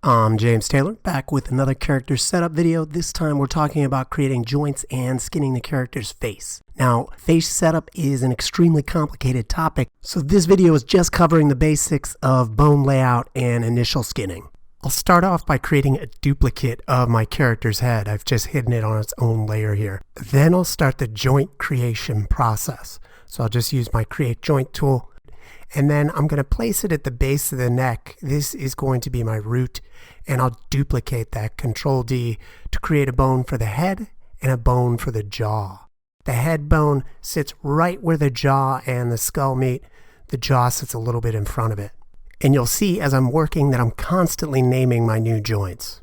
I'm James Taylor, back with another character setup video. This time we're talking about creating joints and skinning the character's face. Now, face setup is an extremely complicated topic, so this video is just covering the basics of bone layout and initial skinning. I'll start off by creating a duplicate of my character's head. I've just hidden it on its own layer here. Then I'll start the joint creation process. So I'll just use my Create Joint tool. And then I'm going to place it at the base of the neck. This is going to be my root, and I'll duplicate that, Control D, to create a bone for the head and a bone for the jaw. The head bone sits right where the jaw and the skull meet. The jaw sits a little bit in front of it. And you'll see as I'm working that I'm constantly naming my new joints.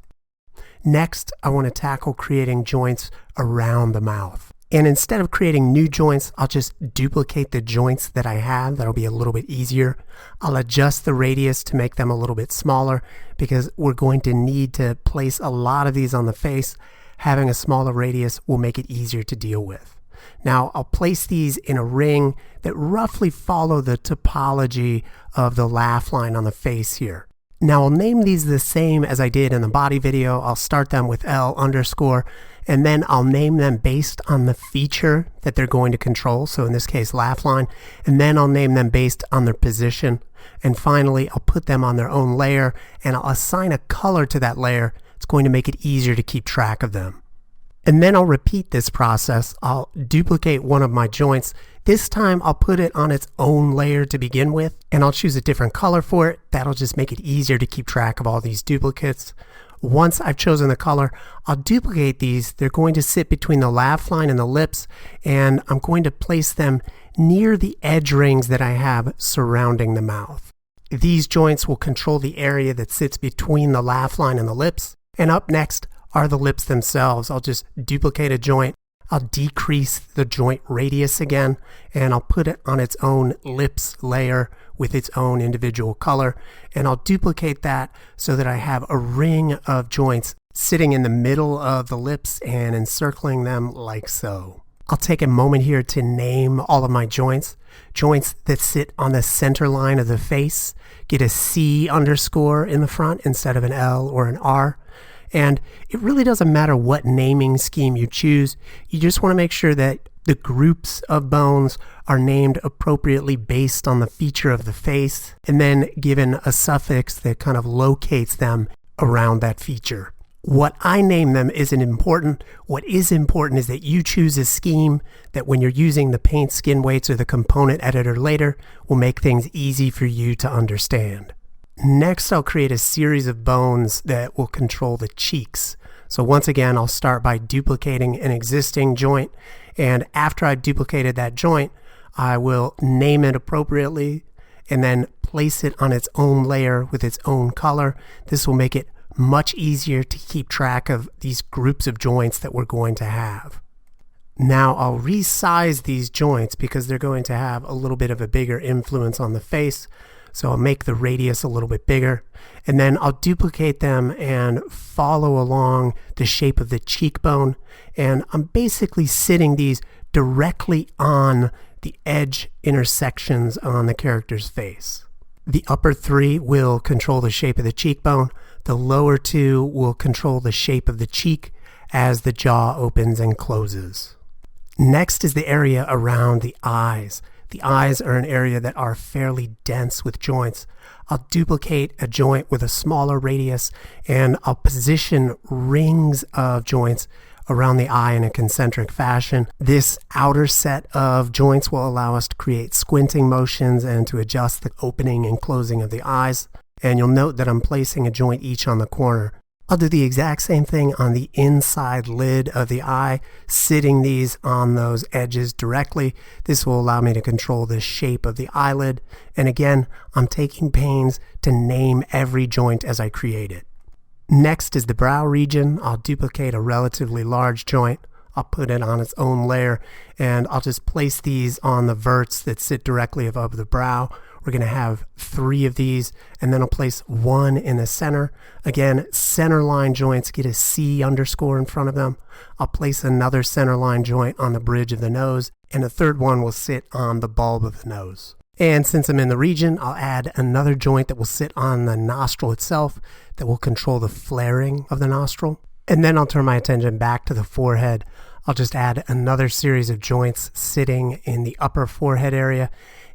Next, I want to tackle creating joints around the mouth. And instead of creating new joints, I'll just duplicate the joints that I have. That'll be a little bit easier. I'll adjust the radius to make them a little bit smaller because we're going to need to place a lot of these on the face. Having a smaller radius will make it easier to deal with. Now, I'll place these in a ring that roughly follow the topology of the laugh line on the face here. Now, I'll name these the same as I did in the body video. I'll start them with L underscore, and then I'll name them based on the feature that they're going to control. So in this case, laugh line, and then I'll name them based on their position. And finally, I'll put them on their own layer, and I'll assign a color to that layer. It's going to make it easier to keep track of them. And then I'll repeat this process. I'll duplicate one of my joints. This time I'll put it on its own layer to begin with, and I'll choose a different color for it. That'll just make it easier to keep track of all these duplicates. Once I've chosen the color, I'll duplicate these. They're going to sit between the laugh line and the lips, and I'm going to place them near the edge rings that I have surrounding the mouth. These joints will control the area that sits between the laugh line and the lips. And up next are the lips themselves. I'll just duplicate a joint. I'll decrease the joint radius again, and I'll put it on its own lips layer with its own individual color. And I'll duplicate that so that I have a ring of joints sitting in the middle of the lips and encircling them like so. I'll take a moment here to name all of my joints. Joints that sit on the center line of the face get a C underscore in the front instead of an L or an R. And it really doesn't matter what naming scheme you choose. You just want to make sure that the groups of bones are named appropriately based on the feature of the face, and then given a suffix that kind of locates them around that feature. What I name them isn't important. What is important is that you choose a scheme that when you're using the paint skin weights or the component editor later will make things easy for you to understand. Next, I'll create a series of bones that will control the cheeks. So once again, I'll start by duplicating an existing joint. And after I've duplicated that joint, I will name it appropriately and then place it on its own layer with its own color. This will make it much easier to keep track of these groups of joints that we're going to have. Now I'll resize these joints because they're going to have a little bit of a bigger influence on the face. So I'll make the radius a little bit bigger, and then I'll duplicate them and follow along the shape of the cheekbone. And I'm basically sitting these directly on the edge intersections on the character's face. The upper three will control the shape of the cheekbone. The lower two will control the shape of the cheek as the jaw opens and closes. Next is the area around the eyes. The eyes are an area that are fairly dense with joints. I'll duplicate a joint with a smaller radius, and I'll position rings of joints around the eye in a concentric fashion. This outer set of joints will allow us to create squinting motions and to adjust the opening and closing of the eyes. And you'll note that I'm placing a joint each on the corner. I'll do the exact same thing on the inside lid of the eye, sitting these on those edges directly. This will allow me to control the shape of the eyelid. And again, I'm taking pains to name every joint as I create it. Next is the brow region. I'll duplicate a relatively large joint. I'll put it on its own layer, and I'll just place these on the verts that sit directly above the brow. We're going to have 3 of these, and then I'll place 1 in the center. Again, center line joints get a C underscore in front of them. I'll place another center line joint on the bridge of the nose, and a third one will sit on the bulb of the nose. And since I'm in the region, I'll add another joint that will sit on the nostril itself that will control the flaring of the nostril. And then I'll turn my attention back to the forehead. I'll just add another series of joints sitting in the upper forehead area,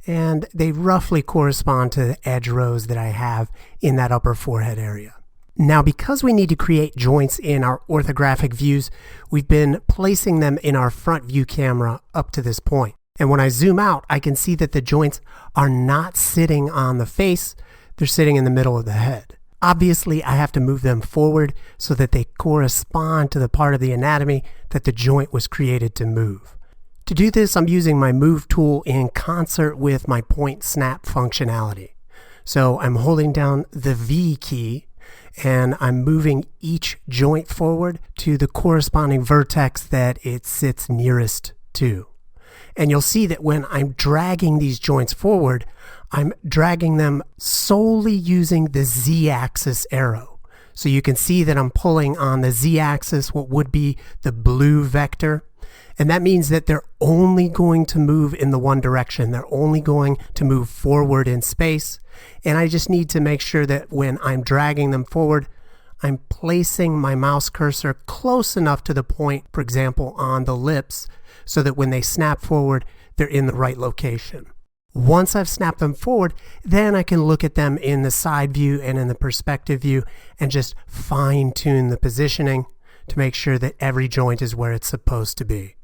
and they roughly correspond to the edge rows that I have in that upper forehead area. Now, because we need to create joints in our orthographic views, we've been placing them in our front view camera up to this point. And when I zoom out, I can see that the joints are not sitting on the face, they're sitting in the middle of the head. Obviously, I have to move them forward so that they correspond to the part of the anatomy that the joint was created to move. To do this, I'm using my Move tool in concert with my point snap functionality. So I'm holding down the V key and I'm moving each joint forward to the corresponding vertex that it sits nearest to. And you'll see that when I'm dragging these joints forward, I'm dragging them solely using the Z-axis arrow. So you can see that I'm pulling on the Z-axis, what would be the blue vector. And that means that they're only going to move in the one direction. They're only going to move forward in space. And I just need to make sure that when I'm dragging them forward, I'm placing my mouse cursor close enough to the point, for example, on the lips, so that when they snap forward, they're in the right location. Once I've snapped them forward, then I can look at them in the side view and in the perspective view and just fine-tune the positioning to make sure that every joint is where it's supposed to be.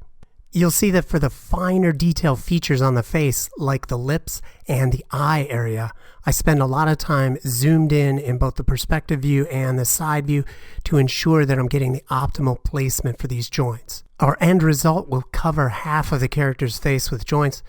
You'll see that for the finer detail features on the face, like the lips and the eye area, I spend a lot of time zoomed in both the perspective view and the side view to ensure that I'm getting the optimal placement for these joints. Our end result will cover half of the character's face with joints,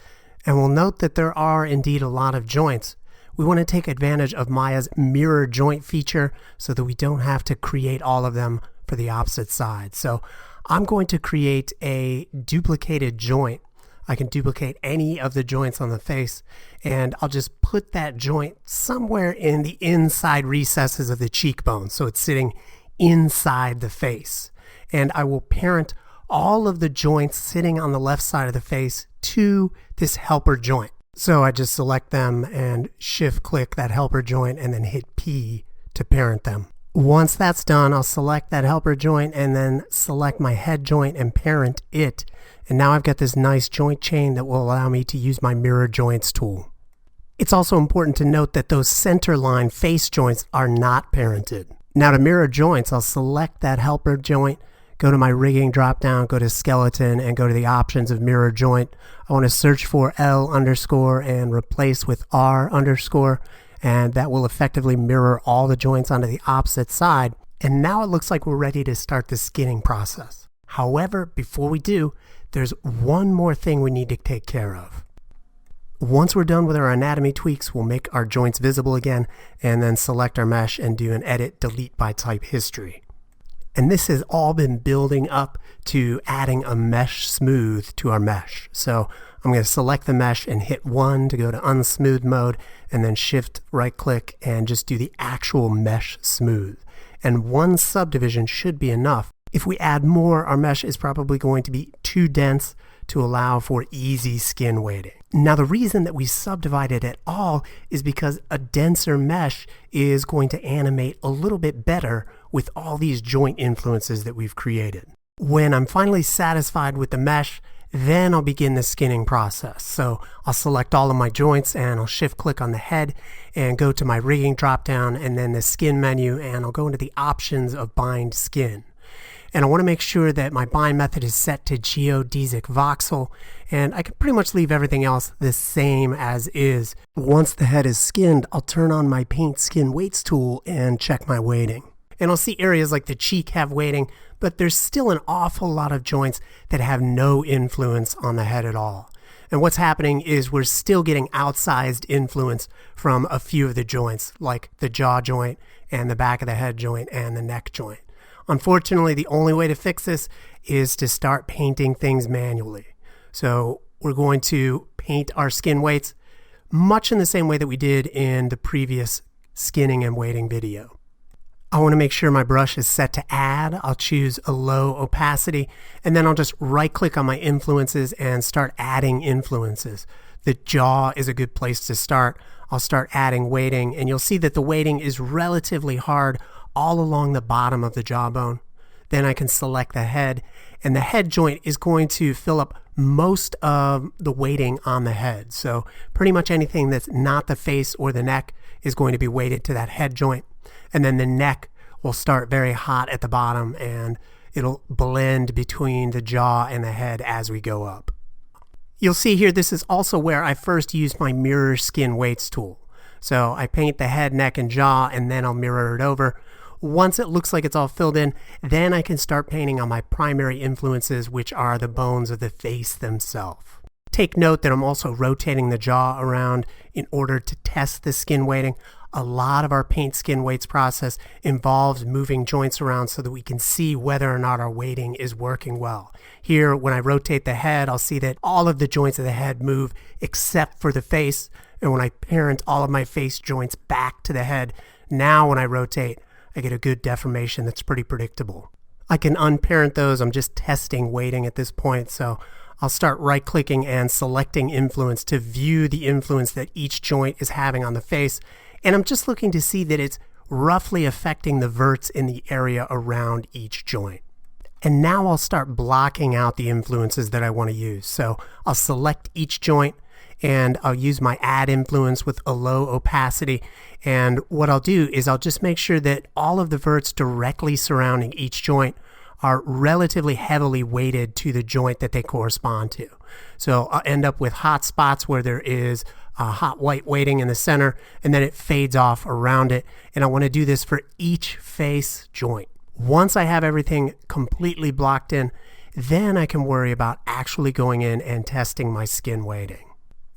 and we'll note that there are indeed a lot of joints. We want to take advantage of Maya's mirror joint feature so that we don't have to create all of them for the opposite side. So I'm going to create a duplicated joint. I can duplicate any of the joints on the face, and I'll just put that joint somewhere in the inside recesses of the cheekbone, so it's sitting inside the face. And I will parent all of the joints sitting on the left side of the face to this helper joint. So I just select them and shift click that helper joint and then hit P to parent them. Once that's done, I'll select that helper joint and then select my head joint and parent it. And now I've got this nice joint chain that will allow me to use my mirror joints tool. It's also important to note that those centerline face joints are not parented. Now to mirror joints, I'll select that helper joint, go to my rigging dropdown, go to skeleton, and go to the options of mirror joint. I want to search for L underscore and replace with R underscore, and that will effectively mirror all the joints onto the opposite side. And now it looks like we're ready to start the skinning process. However, before we do, there's one more thing we need to take care of. Once we're done with our anatomy tweaks, we'll make our joints visible again and then select our mesh and do an edit delete by type history. And this has all been building up to adding a mesh smooth to our mesh. So I'm going to select the mesh and hit 1 to go to unsmooth mode, and then shift right click and just do the actual mesh smooth. And one subdivision should be enough. If we add more, our mesh is probably going to be too dense to allow for easy skin weighting. Now the reason that we subdivide it at all is because a denser mesh is going to animate a little bit better with all these joint influences that we've created. When I'm finally satisfied with the mesh, then I'll begin the skinning process. So I'll select all of my joints and I'll shift click on the head and go to my rigging dropdown and then the skin menu, and I'll go into the options of bind skin. And I want to make sure that my bind method is set to geodesic voxel, and I can pretty much leave everything else the same as is. Once the head is skinned, I'll turn on my paint skin weights tool and check my weighting. And I'll see areas like the cheek have weighting, but there's still an awful lot of joints that have no influence on the head at all. And what's happening is we're still getting outsized influence from a few of the joints, like the jaw joint and the back of the head joint and the neck joint. Unfortunately, the only way to fix this is to start painting things manually. So we're going to paint our skin weights much in the same way that we did in the previous skinning and weighting video. I want to make sure my brush is set to add. I'll choose a low opacity, and then I'll just right click on my influences and start adding influences. the jaw is a good place to start. I'll start adding weighting, and you'll see that the weighting is relatively hard all along the bottom of the jawbone. Then I can select the head, and the head joint is going to fill up most of the weighting on the head. So pretty much anything that's not the face or the neck is going to be weighted to that head joint. And then the neck will start very hot at the bottom, and it'll blend between the jaw and the head as we go up. You'll see here, this is also where I first use my mirror skin weights tool. So I paint the head, neck, and jaw, and then I'll mirror it over. Once it looks like it's all filled in, then I can start painting on my primary influences, which are the bones of the face themselves. Take note that I'm also rotating the jaw around in order to test the skin weighting. A lot of our paint skin weights process involves moving joints around so that we can see whether or not our weighting is working well. Here, when I rotate the head, I'll see that all of the joints of the head move except for the face. And when I parent all of my face joints back to the head, now when I rotate, I get a good deformation that's pretty predictable. I can unparent those. I'm just testing weighting at this point. So I'll start right-clicking and selecting influence to view the influence that each joint is having on the face. And I'm just looking to see that it's roughly affecting the verts in the area around each joint. And now I'll start blocking out the influences that I want to use. So I'll select each joint, and I'll use my add influence with a low opacity. And what I'll do is I'll just make sure that all of the verts directly surrounding each joint are relatively heavily weighted to the joint that they correspond to. So I'll end up with hot spots where there is a hot white weighting in the center, and then it fades off around it. And I want to do this for each face joint. Once I have everything completely blocked in, then I can worry about actually going in and testing my skin weighting.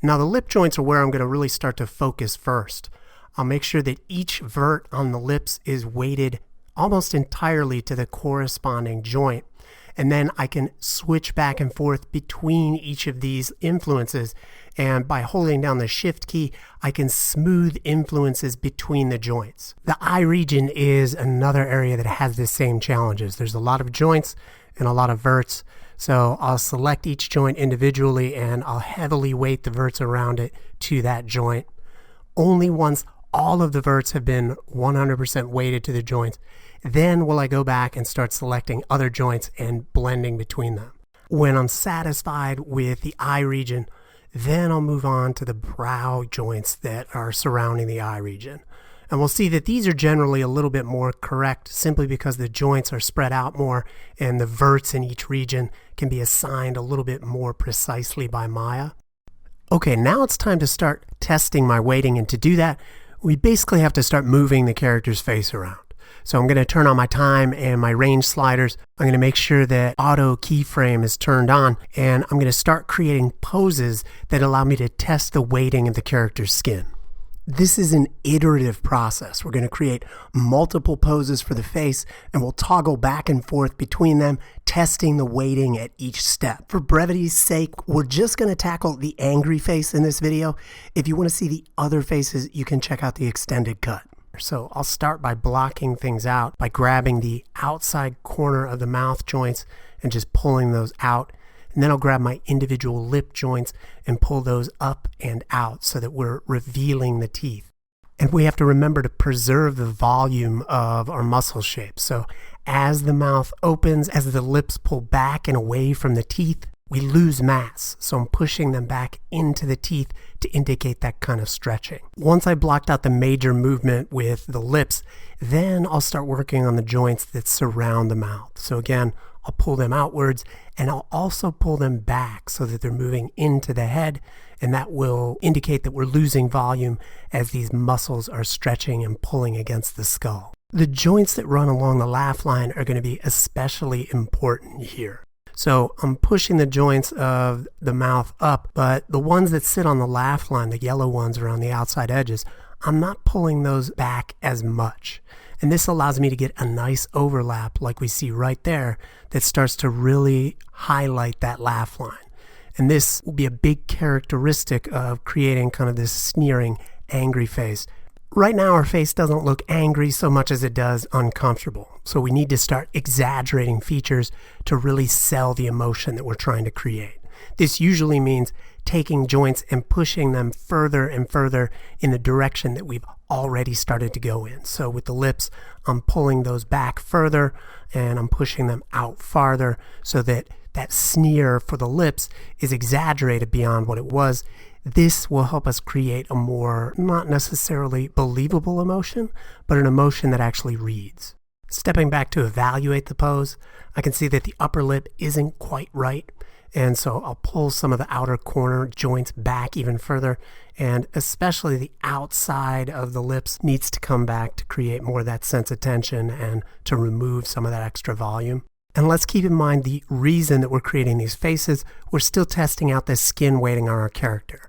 Now the lip joints are where I'm going to really start to focus first. I'll make sure that each vert on the lips is weighted almost entirely to the corresponding joint. And then I can switch back and forth between each of these influences. And by holding down the shift key, I can smooth influences between the joints. The eye region is another area that has the same challenges. There's a lot of joints and a lot of verts. So I'll select each joint individually, and I'll heavily weight the verts around it to that joint. Only once all of the verts have been 100% weighted to the joints, then will I go back and start selecting other joints and blending between them. When I'm satisfied with the eye region, then I'll move on to the brow joints that are surrounding the eye region. And we'll see that these are generally a little bit more correct simply because the joints are spread out more and the verts in each region can be assigned a little bit more precisely by Maya. Okay, now it's time to start testing my weighting, and to do that, we basically have to start moving the character's face around. So I'm going to turn on my time and my range sliders. I'm going to make sure that auto keyframe is turned on, and I'm going to start creating poses that allow me to test the weighting of the character's skin. This is an iterative process. We're going to create multiple poses for the face, and we'll toggle back and forth between them, testing the weighting at each step. For brevity's sake, we're just going to tackle the angry face in this video. If you want to see the other faces, you can check out the extended cut. So I'll start by blocking things out by grabbing the outside corner of the mouth joints and just pulling those out. And then I'll grab my individual lip joints and pull those up and out so that we're revealing the teeth. And we have to remember to preserve the volume of our muscle shape. So as the mouth opens, as the lips pull back and away from the teeth, we lose mass. So I'm pushing them back into the teeth to indicate that kind of stretching. Once I blocked out the major movement with the lips, then I'll start working on the joints that surround the mouth. So again, I'll pull them outwards, and I'll also pull them back so that they're moving into the head, and that will indicate that we're losing volume as these muscles are stretching and pulling against the skull. The joints that run along the laugh line are going to be especially important here. So I'm pushing the joints of the mouth up, but the ones that sit on the laugh line, the yellow ones around the outside edges, I'm not pulling those back as much. And this allows me to get a nice overlap like we see right there that starts to really highlight that laugh line. And this will be a big characteristic of creating kind of this sneering, angry face. Right now our face doesn't look angry so much as it does uncomfortable. So we need to start exaggerating features to really sell the emotion that we're trying to create. This usually means taking joints and pushing them further and further in the direction that we've already started to go in. So with the lips, I'm pulling those back further and I'm pushing them out farther so that that sneer for the lips is exaggerated beyond what it was. This will help us create a more, not necessarily believable emotion, but an emotion that actually reads. Stepping back to evaluate the pose, I can see that the upper lip isn't quite right. And so I'll pull some of the outer corner joints back even further, and especially the outside of the lips needs to come back to create more of that sense of tension and to remove some of that extra volume. And let's keep in mind the reason that we're creating these faces. We're still testing out the skin weighting on our character.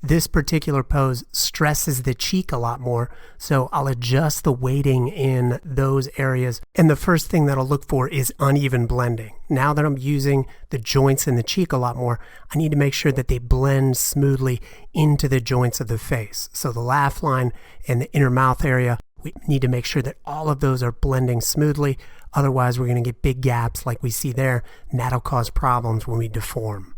This particular pose stresses the cheek a lot more, so I'll adjust the weighting in those areas. And the first thing that I'll look for is uneven blending. Now that I'm using the joints in the cheek a lot more, I need to make sure that they blend smoothly into the joints of the face. So the laugh line and the inner mouth area, we need to make sure that all of those are blending smoothly. Otherwise, we're going to get big gaps like we see there, and that'll cause problems when we deform.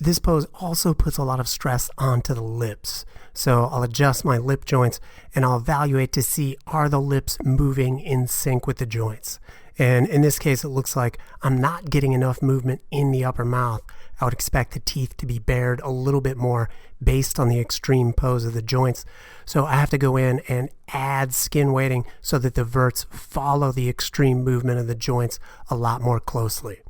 This pose also puts a lot of stress onto the lips. So I'll adjust my lip joints and I'll evaluate to see, are the lips moving in sync with the joints? And in this case, it looks like I'm not getting enough movement in the upper mouth. I would expect the teeth to be bared a little bit more based on the extreme pose of the joints. So I have to go in and add skin weighting so that the verts follow the extreme movement of the joints a lot more closely.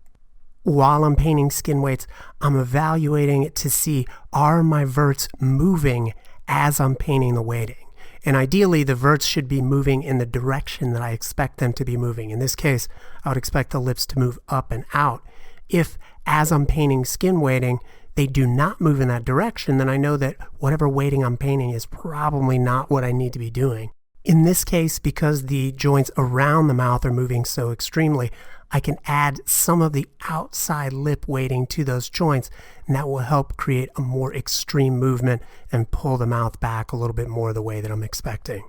While I'm painting skin weights, I'm evaluating it to see, are my verts moving as I'm painting the weighting? And ideally, the verts should be moving in the direction that I expect them to be moving. In this case, I would expect the lips to move up and out. If, as I'm painting skin weighting, they do not move in that direction, then I know that whatever weighting I'm painting is probably not what I need to be doing. In this case, because the joints around the mouth are moving so extremely, I can add some of the outside lip weighting to those joints, and that will help create a more extreme movement and pull the mouth back a little bit more the way that I'm expecting.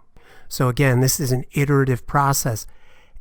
So again, this is an iterative process.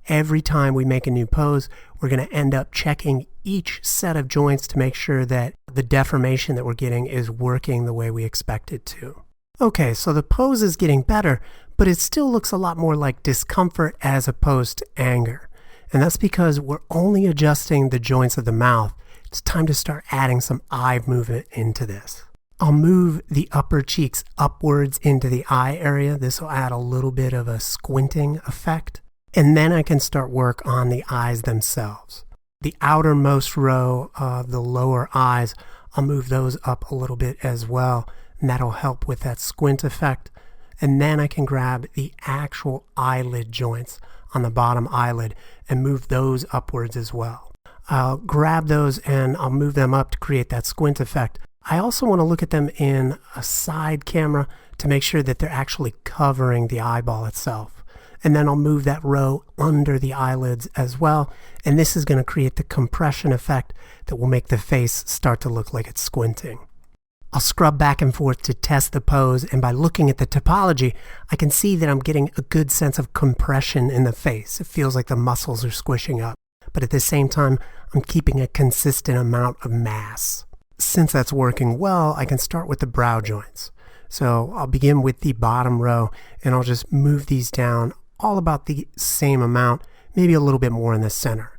Every time we make a new pose, we're going to end up checking each set of joints to make sure that the deformation that we're getting is working the way we expect it to. Okay, so the pose is getting better, but it still looks a lot more like discomfort as opposed to anger. And that's because we're only adjusting the joints of the mouth. It's time to start adding some eye movement into this. I'll move the upper cheeks upwards into the eye area. This will add a little bit of a squinting effect. And then I can start work on the eyes themselves. The outermost row of the lower eyes, I'll move those up a little bit as well. And that'll help with that squint effect. And then I can grab the actual eyelid joints on the bottom eyelid and move those upwards as well. I'll grab those and I'll move them up to create that squint effect. I also want to look at them in a side camera to make sure that they're actually covering the eyeball itself. And then I'll move that row under the eyelids as well. And this is going to create the compression effect that will make the face start to look like it's squinting. I'll scrub back and forth to test the pose, and by looking at the topology, I can see that I'm getting a good sense of compression in the face. It feels like the muscles are squishing up, but at the same time, I'm keeping a consistent amount of mass. Since that's working well, I can start with the brow joints. So I'll begin with the bottom row, and I'll just move these down all about the same amount, maybe a little bit more in the center.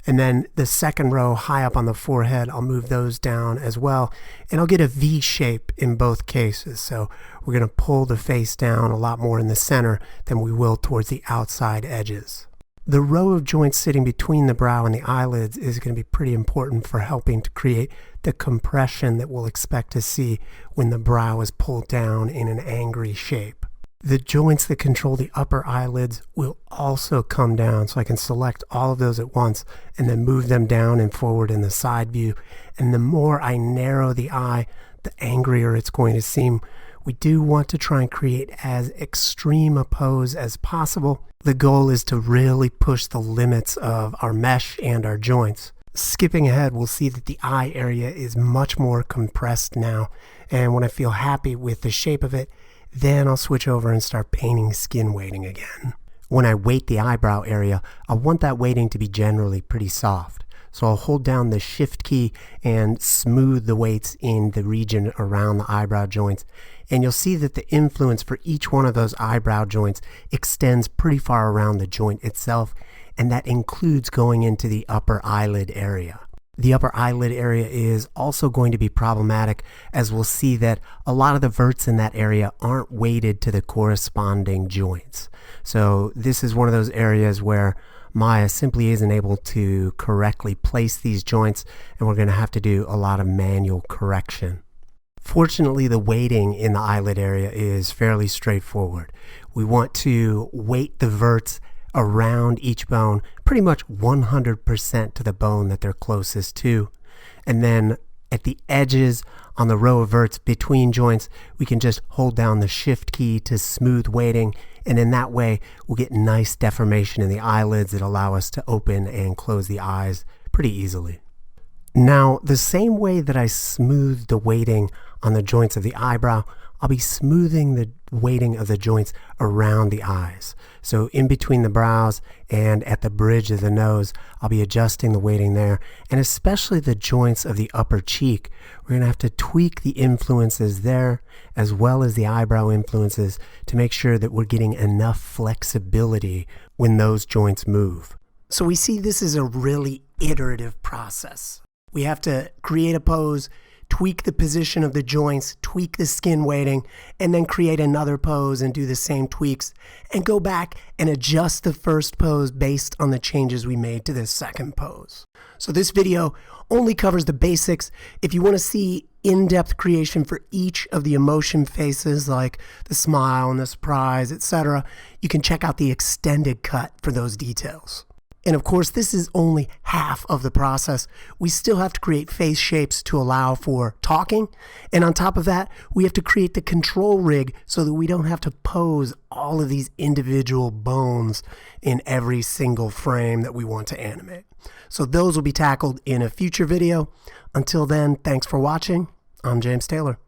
And then the second row high up on the forehead, I'll move those down as well. And I'll get a V shape in both cases. So we're going to pull the face down a lot more in the center than we will towards the outside edges. The row of joints sitting between the brow and the eyelids is going to be pretty important for helping to create the compression that we'll expect to see when the brow is pulled down in an angry shape. The joints that control the upper eyelids will also come down, so I can select all of those at once and then move them down and forward in the side view. And the more I narrow the eye, the angrier it's going to seem. We do want to try and create as extreme a pose as possible. The goal is to really push the limits of our mesh and our joints. Skipping ahead, we'll see that the eye area is much more compressed now. And when I feel happy with the shape of it, then I'll switch over and start painting skin weighting again. When I weight the eyebrow area, I want that weighting to be generally pretty soft. So I'll hold down the Shift key and smooth the weights in the region around the eyebrow joints. And you'll see that the influence for each one of those eyebrow joints extends pretty far around the joint itself, and that includes going into the upper eyelid area. The upper eyelid area is also going to be problematic, as we'll see that a lot of the verts in that area aren't weighted to the corresponding joints. So this is one of those areas where Maya simply isn't able to correctly place these joints, and we're going to have to do a lot of manual correction. Fortunately, the weighting in the eyelid area is fairly straightforward. We want to weight the verts around each bone pretty much 100% to the bone that they're closest to. And then at the edges on the row of verts between joints, we can just hold down the Shift key to smooth weighting, and in that way we'll get nice deformation in the eyelids that allow us to open and close the eyes pretty easily. Now, the same way that I smoothed the weighting on the joints of the eyebrow, I'll be smoothing the weighting of the joints around the eyes. So in between the brows and at the bridge of the nose, I'll be adjusting the weighting there, and especially the joints of the upper cheek. We're going to have to tweak the influences there as well as the eyebrow influences to make sure that we're getting enough flexibility when those joints move. So we see this is a really iterative process. We have to create a pose, tweak the position of the joints, tweak the skin weighting, and then create another pose and do the same tweaks, and go back and adjust the first pose based on the changes we made to this second pose. So this video only covers the basics. If you want to see in-depth creation for each of the emotion faces, like the smile and the surprise, etc., you can check out the extended cut for those details. And of course, this is only half of the process. We still have to create face shapes to allow for talking. And on top of that, we have to create the control rig so that we don't have to pose all of these individual bones in every single frame that we want to animate. So those will be tackled in a future video. Until then, thanks for watching. I'm James Taylor.